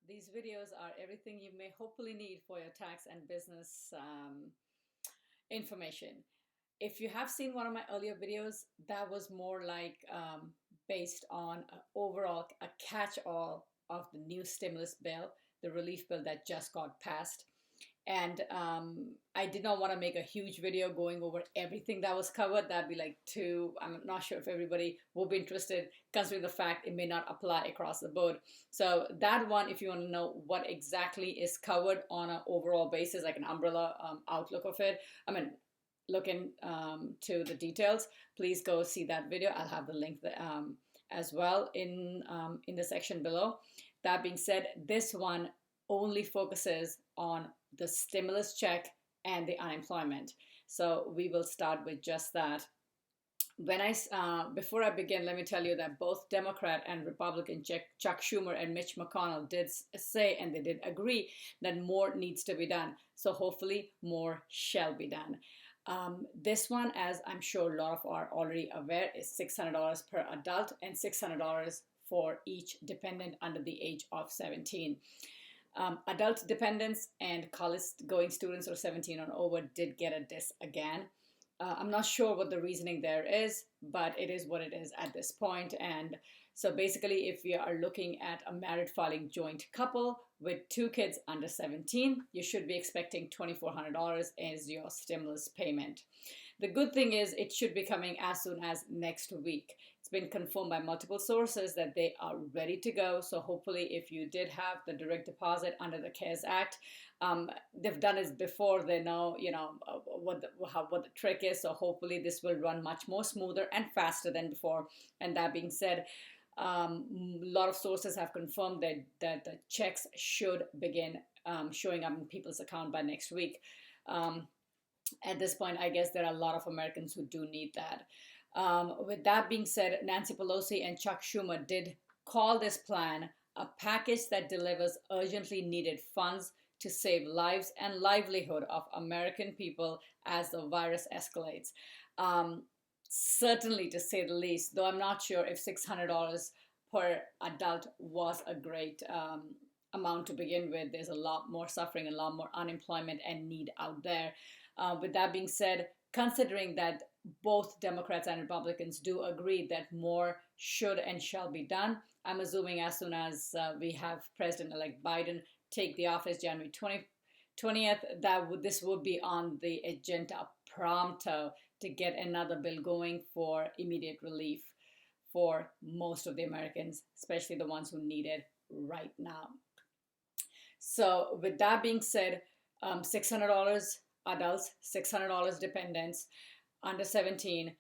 These videos are everything you may hopefully need for your tax and business information. If you have seen one of my earlier videos, that was more like based on overall a catch-all of the new stimulus bill, the relief bill that just got passed. And I did not want to make a huge video going over everything that was covered. That'd be like I'm not sure if everybody will be interested, considering the fact it may not apply across the board. So that one, if you want to know what exactly is covered on an overall basis, like an umbrella outlook of it, look to the details, please go see that video. I'll have the link as well in the section below. That being said, this one only focuses on the stimulus check and the unemployment. So we will start with just that. Before I begin, let me tell you that both Democrat and Republican Chuck Schumer and Mitch McConnell did say, and they did agree, that more needs to be done. So hopefully more shall be done. This one, as I'm sure a lot of are already aware, is $600 per adult and $600 for each dependent under the age of 17. Adult dependents and college-going students or 17 or over did get a DIS again. I'm not sure what the reasoning there is, but it is what it is at this point. And so basically, if we are looking at a married filing joint couple with 2 kids under 17, you should be expecting $2,400 as your stimulus payment. The good thing is it should be coming as soon as next week. It's been confirmed by multiple sources that they are ready to go. So hopefully, if you did have the direct deposit under the CARES Act, they've done it before. They know, what the trick is. So hopefully, this will run much more smoother and faster than before. And that being said, a lot of sources have confirmed that the checks should begin showing up in people's account by next week. At this point, I guess there are a lot of Americans who do need that. With that being said, Nancy Pelosi and Chuck Schumer did call this plan a package that delivers urgently needed funds to save lives and livelihood of American people as the virus escalates. Certainly, to say the least, though I'm not sure if $600 per adult was a great amount to begin with. There's a lot more suffering, a lot more unemployment and need out there. With that being said, considering that both Democrats and Republicans do agree that more should and shall be done, I'm assuming as soon as we have President-elect Biden take the office January 20th, this would be on the agenda pronto to get another bill going for immediate relief for most of the Americans, especially the ones who need it right now. So with that being said, $600 adults, $600 dependents under 17.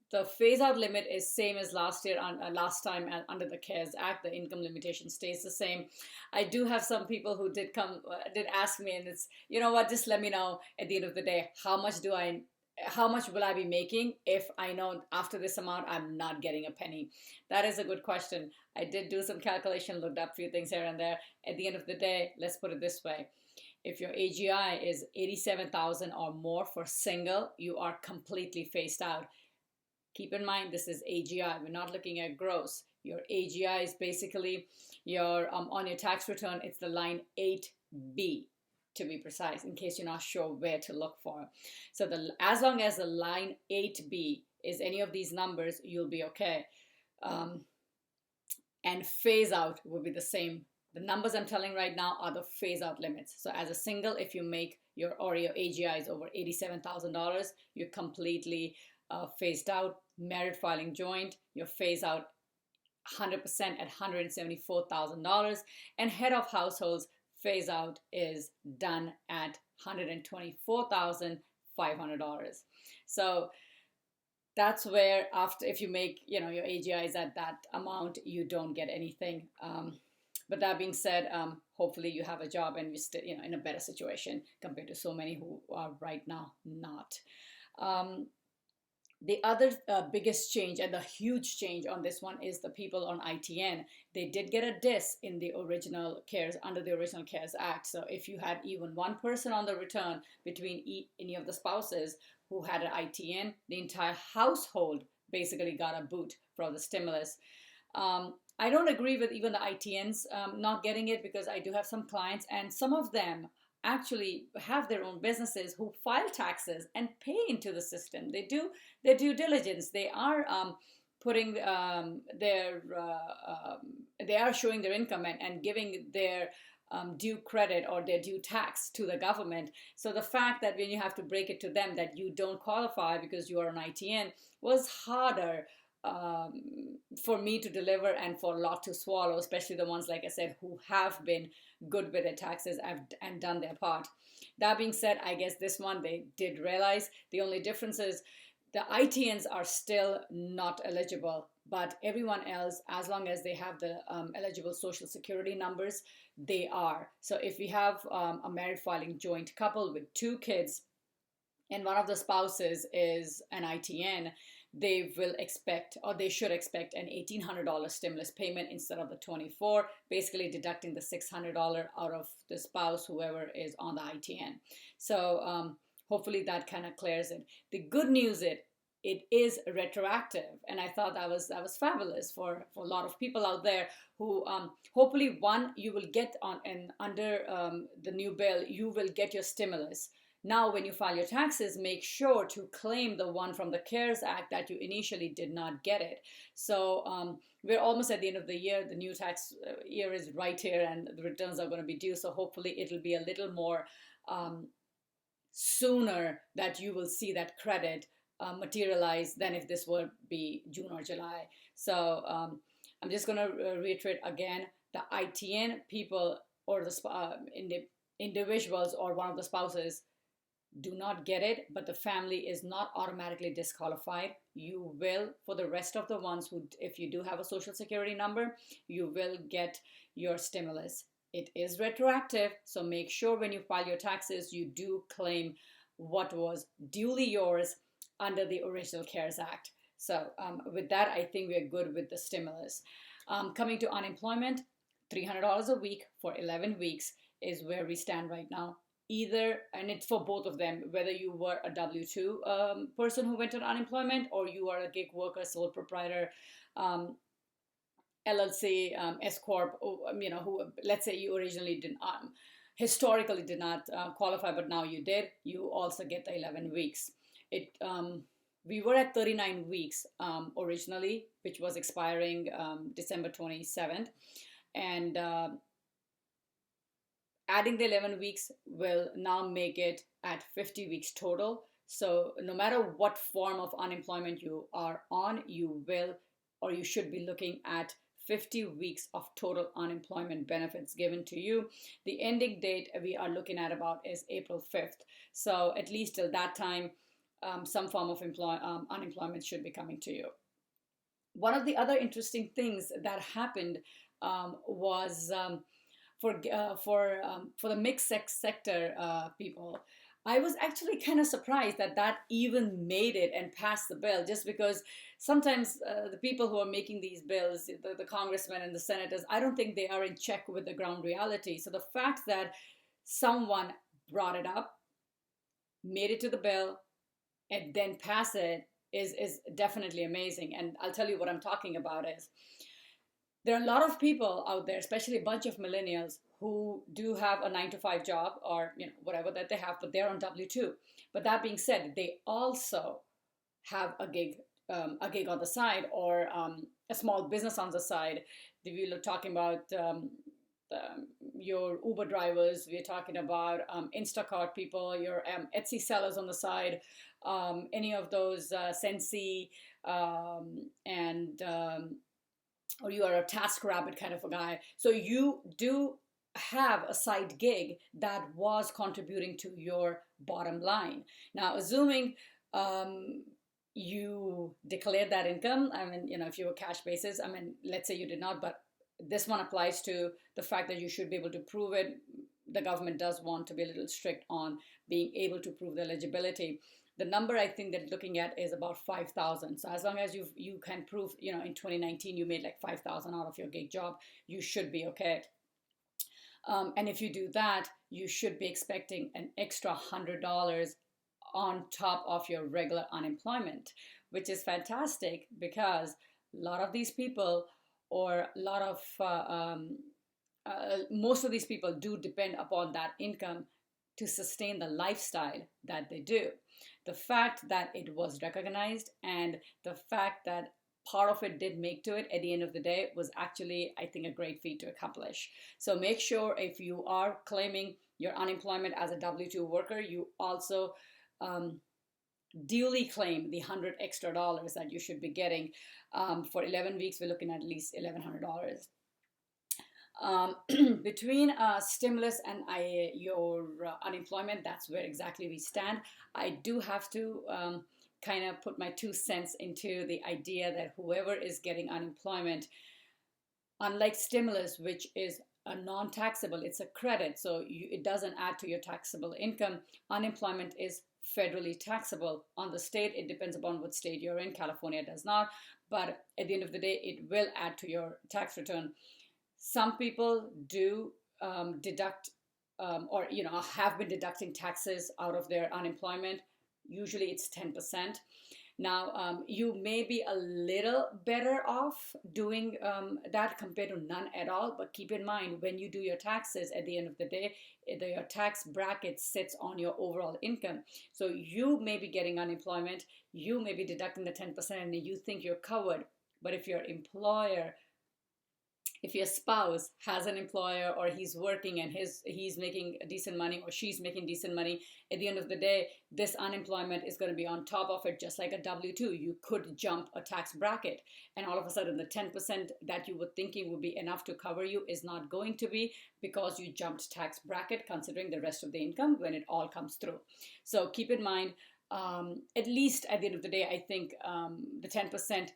The phase-out limit is same as last time under the CARES Act. The income limitation stays the same. I do have some people who did ask me, and it's, just let me know at the end of the day, how much will I be making if I know after this amount I'm not getting a penny? That is a good question. I did do some calculation, looked up a few things here and there. At the end of the day, let's put it this way. If your AGI is 87,000 or more for single, you are completely phased out. Keep in mind, this is AGI. We're not looking at gross. Your AGI is basically on your tax return, it's the line 8B, to be precise, in case you're not sure where to look for. So as long as the line 8B is any of these numbers, you'll be okay. And phase out will be the same. The numbers I'm telling right now are the phase out limits. So as a single, if you make your AGI is over $87,000, you're completely phased out. Married filing joint, you're phased out 100% at $174,000. And head of households, phase out is done at $124,500. So that's where if you make your AGI is at that amount, you don't get anything. But that being said, hopefully you have a job and you're still in a better situation compared to so many who are right now not. The other biggest change and the huge change on this one is the people on ITIN. They did get a DIS in the original under the original CARES Act. So if you had even one person on the return between any of the spouses who had an ITIN, the entire household basically got a boot from the stimulus. I don't agree with even the ITNs not getting it, because I do have some clients, and some of them actually have their own businesses who file taxes and pay into the system. They do their due diligence. They are putting they are showing their income and giving their due credit or their due tax to the government. So the fact that when you have to break it to them that you don't qualify because you are an ITN was harder for me to deliver and for a lot to swallow, especially the ones, like I said, who have been good with their taxes and done their part. That being said, I guess this one they did realize. The only difference is the ITNs are still not eligible, but everyone else, as long as they have the eligible social security numbers, they are. So if we have a married filing joint couple with 2 kids and one of the spouses is an ITN, they will expect, or they should expect, an $1,800 stimulus payment instead of the 24, basically deducting the $600 out of the spouse, whoever is on the ITN. So hopefully that kind of clears it. The good news is it is retroactive, and I thought that was fabulous for a lot of people out there who hopefully, one, you will get on, and under the new bill you will get your stimulus. Now, when you file your taxes, make sure to claim the one from the CARES Act that you initially did not get it. So we're almost at the end of the year. The new tax year is right here, and the returns are going to be due. So hopefully it'll be a little more sooner that you will see that credit materialize than if this would be June or July. So I'm just going to reiterate again, the ITN people or the individuals or one of the spouses do not get it, but the family is not automatically disqualified. You will, for the rest of the ones who, if you do have a social security number, you will get your stimulus. It is retroactive, so make sure when you file your taxes, you do claim what was duly yours under the original CARES Act. So with that, I think we're good with the stimulus. Coming to unemployment, $300 a week for 11 weeks is where we stand right now. Either, and it's for both of them, whether you were a W-2 person who went on unemployment, or you are a gig worker, sole proprietor, LLC, S Corp, who, let's say you originally didn't, historically did not qualify, but now you did, you also get the 11 weeks. We were at 39 weeks originally, which was expiring December 27th, and adding the 11 weeks will now make it at 50 weeks total. So no matter what form of unemployment you are on, you will, or you should be looking at 50 weeks of total unemployment benefits given to you. The ending date we are looking at about is April 5th. So at least till that time, some form of unemployment should be coming to you. One of the other interesting things that happened was for the mixed sex sector people, I was actually kind of surprised that even made it and passed the bill, just because sometimes the people who are making these bills, the congressmen and the senators, I don't think they are in check with the ground reality. So the fact that someone brought it up, made it to the bill, and then pass it is definitely amazing. And I'll tell you what I'm talking about is, there are a lot of people out there, especially a bunch of millennials, who do have a 9-to-5 job or whatever that they have, but they're on W-2. But that being said, they also have a gig on the side, or a small business on the side. We're talking about your Uber drivers. We're talking about Instacart people, your Etsy sellers on the side, any of those Sensi, or you are a TaskRabbit kind of a guy. So you do have a side gig that was contributing to your bottom line. Now, assuming you declared that income, if you were cash basis, let's say you did not, but this one applies to the fact that you should be able to prove it. The government does want to be a little strict on being able to prove the eligibility. The number I think they're looking at is about 5,000. So as long as you can prove, in 2019 you made like 5,000 out of your gig job, you should be okay. And if you do that, you should be expecting an extra $100 on top of your regular unemployment, which is fantastic, because a lot of these people or a lot of most of these people do depend upon that income to sustain the lifestyle that they do. The fact that it was recognized and the fact that part of it did make to it at the end of the day was actually, I think, a great feat to accomplish. So make sure if you are claiming your unemployment as a W-2 worker, you also duly claim the $100 extra that you should be getting. For 11 weeks, we're looking at least $1,100. Between stimulus and your unemployment, that's where exactly we stand. I do have to kind of put my 2 cents into the idea that whoever is getting unemployment, unlike stimulus, which is a non-taxable, it's a credit, so it doesn't add to your taxable income. Unemployment is federally taxable. On the state, it depends upon what state you're in. California does not, but at the end of the day, it will add to your tax return. Some people do deduct or have been deducting taxes out of their unemployment. Usually it's 10%. Now, you may be a little better off doing that compared to none at all, but keep in mind when you do your taxes, at the end of the day, your tax bracket sits on your overall income. So you may be getting unemployment, you may be deducting the 10% and you think you're covered. But if your employer, if your spouse has an employer or he's working and he's making decent money or she's making decent money, at the end of the day, this unemployment is going to be on top of it, just like a W-2. You could jump a tax bracket, and all of a sudden the 10% that you were thinking would be enough to cover you is not going to be, because you jumped tax bracket considering the rest of the income when it all comes through. So keep in mind, at least at the end of the day, I think the 10%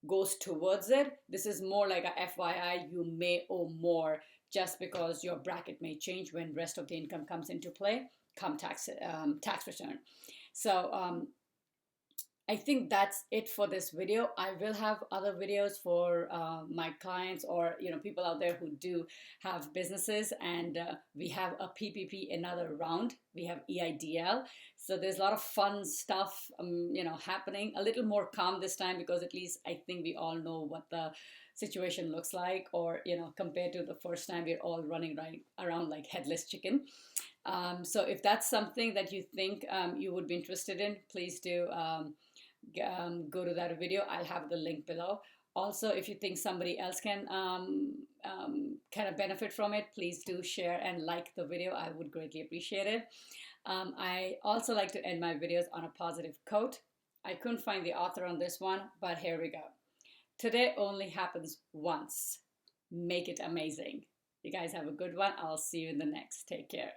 goes towards it. This is more like a FYI, you may owe more just because your bracket may change when rest of the income comes into play come tax return. So I think that's it for this video. I will have other videos for my clients or people out there who do have businesses, and we have a PPP another round. We have EIDL. So there's a lot of fun stuff happening. A little more calm this time because at least I think we all know what the situation looks like, or compared to the first time we're all running right around like headless chicken. So if that's something that you think you would be interested in, please do go to that video. I'll have the link below. Also, if you think somebody else can kind of benefit from it, please do share and like the video. I would greatly appreciate it. I also like to end my videos on a positive quote. I couldn't find the author on this one, but here we go. Today only happens once. Make it amazing. You guys have a good one. I'll see you in the next. Take care.